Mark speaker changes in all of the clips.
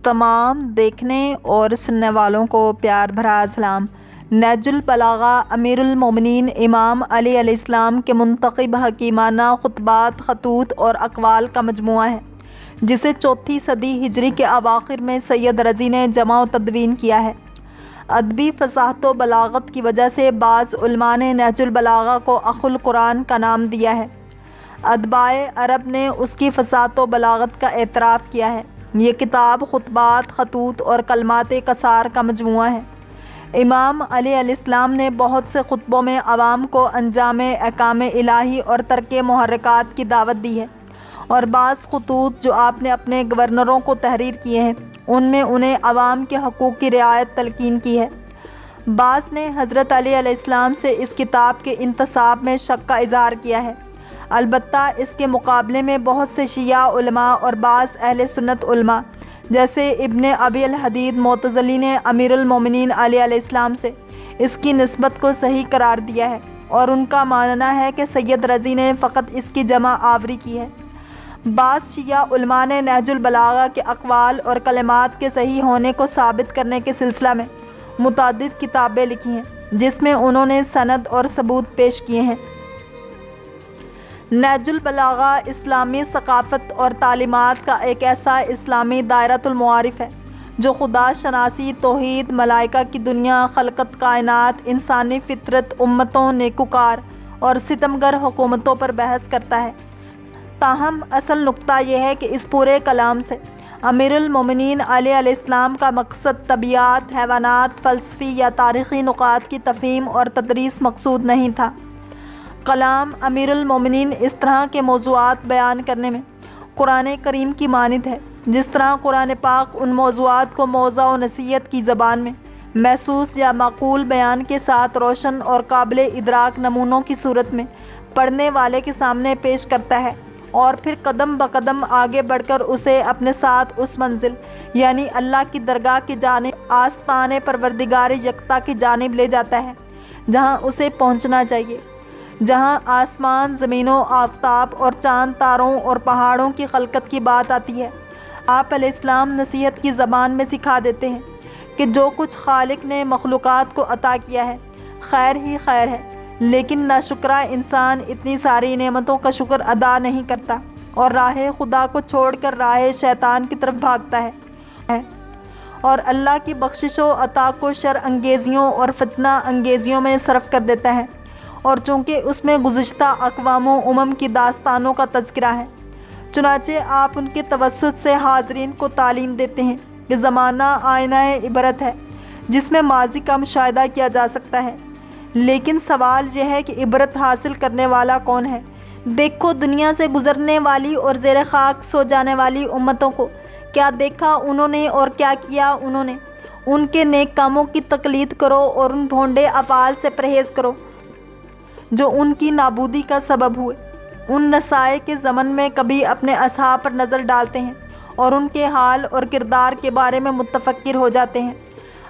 Speaker 1: तमाम देखने और सुनने वालों को प्यार भरा सलाम। नहजुल बलागा अमीरुल मोमिनीन इमाम अली अलैहिस्सलाम के मुंतखब हकीमाना खुतबात, खतूत और अक़वाल का मजमुआ है, जिसे चौथी सदी हिजरी के अवाखिर में सैयद रज़ी ने जमा व तदवीन किया है। अदबी फसाहत व बलागत की वजह से बाज़ उलमा ने नहजुल बलागा को अख़ुल कुरान का नाम दिया है। अदबाए अरब ने उसकी फसाहत व बलागत का एतराफ़ किया है। ये किताब खुतबात, खतूत और कलमात कसार का मजमुआ है। इमाम अली अलैहिस्सलाम ने बहुत से खुतबों में अवाम को अंजाम अहकाम इलाही और तर्क मुहर्रकात की दावत दी है, और बाज़ खतूत जो आपने अपने गवर्नरों को तहरीर किए हैं, उनमें उन्हें अवाम के हकूक़ की रियायत तलकीन की है। बाज़ ने हज़रत अली अलैहिस्सलाम से इस किताब के इंतसाब में शक का इज़हार किया है। अलबत्ता इसके मुकाबले में बहुत से शिया उलमा और बाज़ अहले सुन्नत उलमा जैसे इब्ने अबी अल हदीद मोतज़ली ने अमीरुल मोमिनीन अली अलैहिस्सलाम से इसकी निस्बत को सही करार दिया है, और उनका मानना है कि सैयद रज़ी ने फ़कत इसकी जमा आवरी की है। बाज़ शिया उलमा ने नहजुल बलागा के अक़वाल और कलिमात के सही होने को साबित करने के सिलसिला में मुतअद्दिद किताबें लिखी हैं, जिसमें उन्होंने सनद और सबूत पेश किए हैं। नहजुल बलागा इस्लामी सकाफ़त और तालीमात का एक ऐसा इस्लामी दायरतुल मुआरिफ़ है जो खुदा शनासी, तौहीद, मलाइका की दुनिया, खलकत कायनात, इंसानी फ़ितरत, उम्मतों, नेकुकार और सितमगर हुकूमतों पर बहस करता है। ताहम असल नुक्ता यह है कि इस पूरे कलाम से अमीरुल मोमिनीन अली अलैहिस्सलाम का मकसद तबीयत, हैवानात, फ़लसफ़ी या तारीख़ी नुकात की तफ़हीम और तदरीस मकसूद नहीं था। कलाम अमीरुल मोमिनीन इस तरह के मौज़ूआत बयान करने में कुरान करीम की मानिद है, जिस तरह कुरान पाक उन मौज़ूआत को मौज़ा व नसीहत की ज़बान में महसूस या माक़ूल बयान के साथ रोशन और काबिल इदराक नमूनों की सूरत में पढ़ने वाले के सामने पेश करता है, और फिर कदम ब कदम आगे बढ़कर उसे अपने साथ उस मंजिल यानी अल्लाह की दरगाह की जानिब, आस्ताने परवरदिगार यकता की जानिब ले जाता है, जहाँ उसे पहुँचना चाहिए, जहाँ आसमान, ज़मीनों, आफ़ताब और चाँद, तारों और पहाड़ों की खलकत की बात आती है। आप अलैहिस्सलाम नसीहत की ज़बान में सिखा देते हैं कि जो कुछ खालिक ने मखलूक़ात को अता किया है खैर ही खैर है, लेकिन नाशुक्रा इंसान इतनी सारी नेमतों का शुक्र अदा नहीं करता और राह खुदा को छोड़कर राह शैतान की तरफ भागता है, और अल्लाह की बख्शिशों अता को शर अंगेज़ियों और फितना अंगेज़ियों में सर्फ कर देता है। और चूँकि उसमें गुज़िश्ता अक़वामों उमम की दास्तानों का तज़किरा है, चुनाचे आप उनके तवस्सुत से हाज़रीन को तालीम देते हैं कि ज़माना आईना इबरत है जिसमें माज़ी का मुशाहिदा किया जा सकता है। लेकिन सवाल यह है कि इबरत हासिल करने वाला कौन है? देखो, दुनिया से गुज़रने वाली और ज़ेर खाक सो जाने वाली उम्मतों को क्या देखा उन्होंने और क्या किया उन्होंने। उनके नेक कामों की तक़लीद करो और उन ढोंडे अफ़ाल से परहेज़ करो जो उनकी नाबूदी का सबब हुए। उन नसाए के ज़मन में कभी अपने असहाब पर नज़र डालते हैं और उनके हाल और किरदार के बारे में मुतफ़क्किर हो जाते हैं।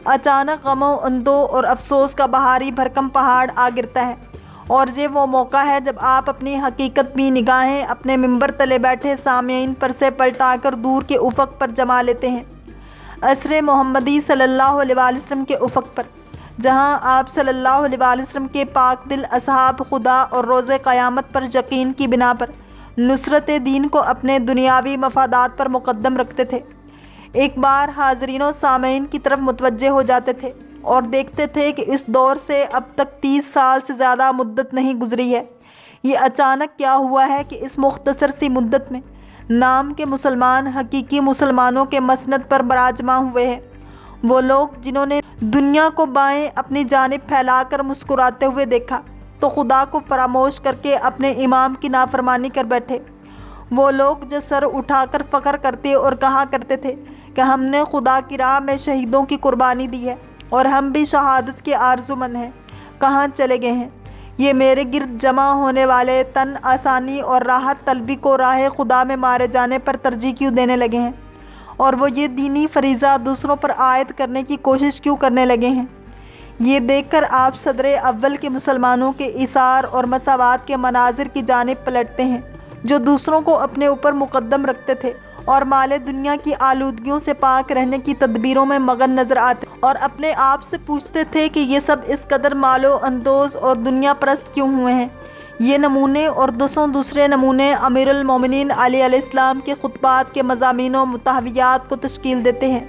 Speaker 1: अचानक गमों, अंदों और अफसोस का बहारी भरकम पहाड़ आ गिरता है, और ये वो मौका है जब आप अपनी हकीकत में निगाहें अपने मिंबर तले बैठे सामईन पर से पलटाकर दूर के उफ़क़ पर जमा लेते हैं, असरे मोहम्मदी सल्लल्लाहु अलैहि वसल्लम के उफ़क़ पर, जहाँ आप सल्लल्लाहु अलैहि वसल्लम के पाक दिल असहाब खुदा और रोज़े क़यामत पर यकीन की बिना पर नुसरत दीन को अपने दुनियावी मफादात पर मुक़द्दम रखते थे। एक बार हाज़रीन सामईन की तरफ मुतवज्जे हो जाते थे और देखते थे कि इस दौर से अब तक 30 साल से ज़्यादा मुद्दत नहीं गुज़री है। ये अचानक क्या हुआ है कि इस मुख्तसर सी मुद्दत में नाम के मुसलमान हकीकी मुसलमानों के मसनद पर बराजमा हुए हैं। वो लोग जिन्होंने दुनिया को बाएं अपनी जानिब फैलाकर मुस्कुराते हुए देखा तो खुदा को फरामोश करके अपने इमाम की नाफरमानी कर बैठे। वो लोग जो सर उठाकर फ़ख्र करते और कहा करते थे कि हमने खुदा की राह में शहीदों की कुर्बानी दी है और हम भी शहादत के आरज़ूमंद हैं, कहाँ चले गए हैं? ये मेरे गिर्द जमा होने वाले तन आसानी और राहत तलबी को राह खुदा में मारे जाने पर तरजीह क्यों देने लगे हैं, और वो ये दीनी फरीज़ा दूसरों पर आयद करने की कोशिश क्यों करने लगे हैं? ये देखकर आप सदर अव्वल के मुसलमानों के इसार और मसावात के मनाजिर की जानिब पलटते हैं जो दूसरों को अपने ऊपर मुक़द्दम रखते थे اور مال دنیا کی آلودگیوں سے پاک رہنے کی تدبیروں میں مگن نظر آتے اور اپنے آپ سے پوچھتے تھے کہ یہ سب اس قدر مالو اندوز اور دنیا پرست کیوں ہوئے ہیں۔ یہ نمونے اور دوسرے نمونے امیر المومنین علی علیہ السلام کے خطبات کے مضامین و محتویات کو تشکیل دیتے ہیں۔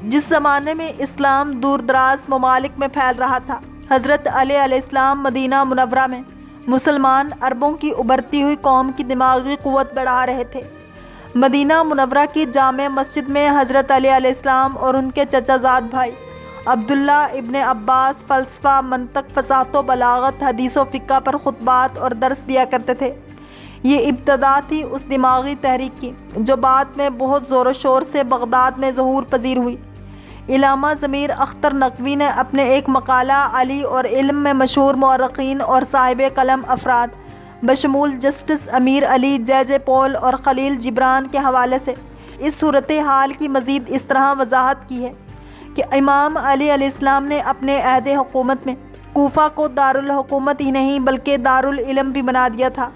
Speaker 1: جس زمانے میں اسلام دور دراز ممالک میں پھیل رہا تھا، حضرت علی علیہ السلام مدینہ منورہ میں مسلمان عربوں کی ابھرتی ہوئی قوم کی دماغی قوت بڑھا رہے تھے۔ مدینہ منورہ کی جامع مسجد میں حضرت علی علیہ السلام اور ان کے چچا زاد بھائی عبداللہ ابن عباس فلسفہ، منطق، فصاحت و بلاغت، حدیث و فقہ پر خطبات اور درس دیا کرتے تھے۔ یہ ابتدا تھی اس دماغی تحریک کی جو بعد میں بہت زور و شور سے بغداد میں ظہور پذیر ہوئی۔ علامہ ضمیر اختر نقوی نے اپنے ایک مقالہ علی اور علم میں مشہور مورخین اور صاحب قلم افراد بشمول جسٹس امیر علی، جے پول اور خلیل جبران کے حوالے سے اس صورتحال کی مزید اس طرح وضاحت کی ہے کہ امام علی علیہ السلام نے اپنے عہد حکومت میں کوفہ کو دارالحکومت ہی نہیں بلکہ دارالعلم بھی بنا دیا تھا۔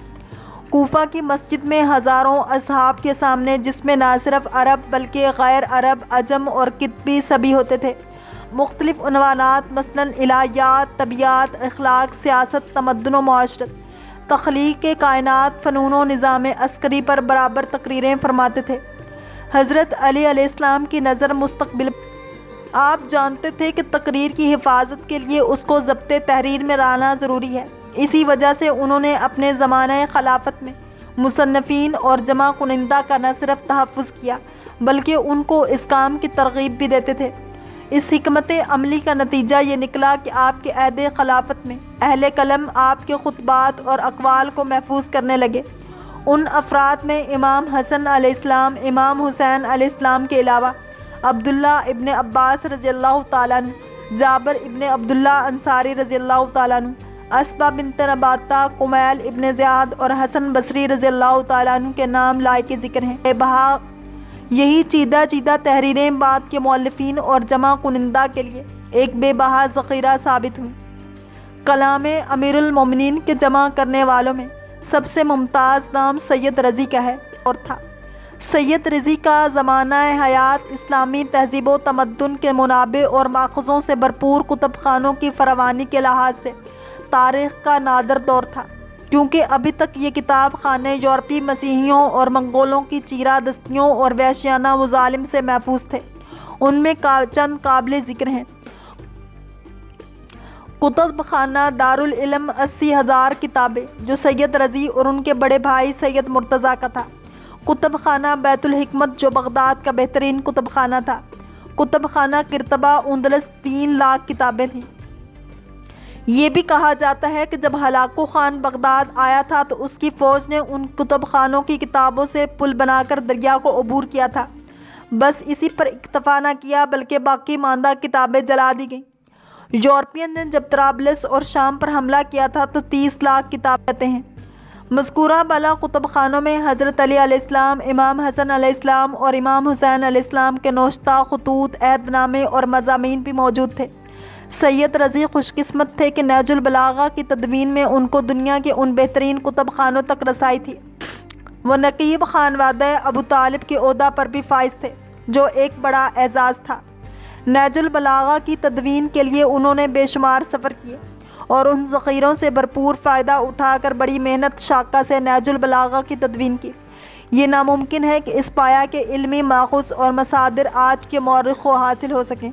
Speaker 1: کوفہ کی مسجد میں ہزاروں اصحاب کے سامنے، جس میں نہ صرف عرب بلکہ غیر عرب، عجم اور کتبی سبھی ہوتے تھے، مختلف عنوانات مثلاً الہیات، طبیعت، اخلاق، سیاست، تمدن و معاشرت، تخلیق کائنات، فنون و نظام عسکری پر برابر تقریریں فرماتے تھے۔ حضرت علی علیہ السلام کی نظر مستقبل آپ جانتے تھے کہ تقریر کی حفاظت کے لیے اس کو ضبط تحریر میں لانا ضروری ہے۔ اسی وجہ سے انہوں نے اپنے زمانہ خلافت میں مصنفین اور جمع کنندہ کا نہ صرف تحفظ کیا بلکہ ان کو اس کام کی ترغیب بھی دیتے تھے۔ اس حکمت عملی کا نتیجہ یہ نکلا کہ آپ کے عہد خلافت میں اہل قلم آپ کے خطبات اور اقوال کو محفوظ کرنے لگے۔ ان افراد میں امام حسن علیہ السلام، امام حسین علیہ السلام کے علاوہ عبداللہ ابن عباس رضی اللہ تعالیٰ عنہ، جابر ابن عبداللہ انصاری رضی اللہ تعالیٰ عنہ، اسبا بنت نباتہ، کمیل ابن زیاد اور حسن بصری رضی اللہ تعالیٰ عنہ کے نام لائق ذکر ہیں۔ بے بہا یہی چیدہ تحریریں بعد کے مؤلفین اور جمع کنندہ کے لیے ایک بے بہا ذخیرہ ثابت ہوئی۔ کلام امیر المومنین کے جمع کرنے والوں میں سب سے ممتاز نام سید رضی کا ہے اور تھا۔ سید رضی کا زمانہ حیات اسلامی تہذیب و تمدن کے منابع اور ماخذوں سے بھرپور کتب خانوں کی فراوانی کے لحاظ سے تاریخ کا نادر دور تھا، کیونکہ ابھی تک یہ کتاب خانے یورپی مسیحیوں اور منگولوں کی چیرہ دستیوں اور وحشیانہ مظالم سے محفوظ تھے۔ ان میں چند قابل ذکر ہیں۔ کتب خانہ دارالعلم 80,000 کتابیں جو سید رضی اور ان کے بڑے بھائی سید مرتضیٰ کا تھا۔ کتب خانہ بیت الحکمت جو بغداد کا بہترین کتب خانہ تھا۔ کتب خانہ قرطبہ اندلس 3 لاکھ کتابیں تھیں۔ یہ بھی کہا جاتا ہے کہ جب ہلاکو خان بغداد آیا تھا تو اس کی فوج نے ان کتب خانوں کی کتابوں سے پل بنا کر دریا کو عبور کیا تھا۔ بس اسی پر اکتفا نہ کیا بلکہ باقی ماندہ کتابیں جلا دی گئیں۔ یورپین نے جب طرابلس اور شام پر حملہ کیا تھا تو 30 لاکھ کتابیں ہیں۔ مذکورہ بالا کتب خانوں میں حضرت علی علیہ السلام، امام حسن علیہ السلام اور امام حسین علیہ السلام کے نوشتہ خطوط، عہد نامے اور مضامین بھی موجود تھے۔ سید رضی خوش قسمت تھے کہ نہج البلاغہ کی تدوین میں ان کو دنیا کے ان بہترین کتب خانوں تک رسائی تھی۔ وہ نقیب خانوادہ ابو طالب کے عہدہ پر بھی فائز تھے، جو ایک بڑا اعزاز تھا۔ نہج البلاغہ کی تدوین کے لیے انہوں نے بے شمار سفر کیے اور ان ذخیروں سے بھرپور فائدہ اٹھا کر بڑی محنت شاقہ سے نہج البلاغہ کی تدوین کی۔ یہ ناممکن ہے کہ اس پایا کے علمی ماخذ اور مصادر آج کے مورخ کو حاصل ہو سکیں،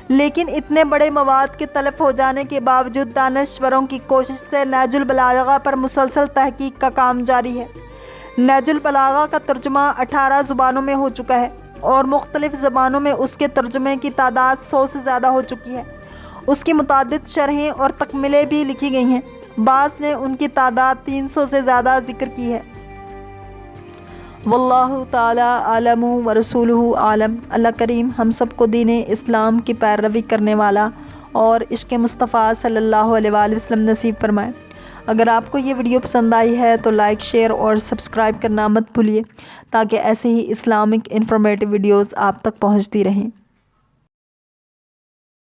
Speaker 1: لیکن اتنے بڑے مواد کے تلف ہو جانے کے باوجود دانشوروں کی کوشش سے نہج البلاغہ پر مسلسل تحقیق کا کام جاری ہے۔ نہج البلاغہ کا ترجمہ 18 زبانوں میں ہو چکا ہے اور مختلف زبانوں میں اس کے ترجمے کی تعداد 100 سے زیادہ ہو چکی ہے۔ اس کی متعدد شرحیں اور تکملیں بھی لکھی گئی ہیں، بعض نے ان کی تعداد 300 سے زیادہ ذکر کی ہے۔ واللہ تعالی عالم و رسولہ عالم۔ اللہ کریم ہم سب کو دین اسلام کی پیروی کرنے والا اور عشق مصطفیٰ صلی اللہ علیہ وآلہ وسلم نصیب فرمائے۔ اگر آپ کو یہ ویڈیو پسند آئی ہے تو لائک، شیئر اور سبسکرائب کرنا مت بھولیے تاکہ ایسے ہی اسلامک انفارمیٹیو ویڈیوز آپ تک پہنچتی رہیں۔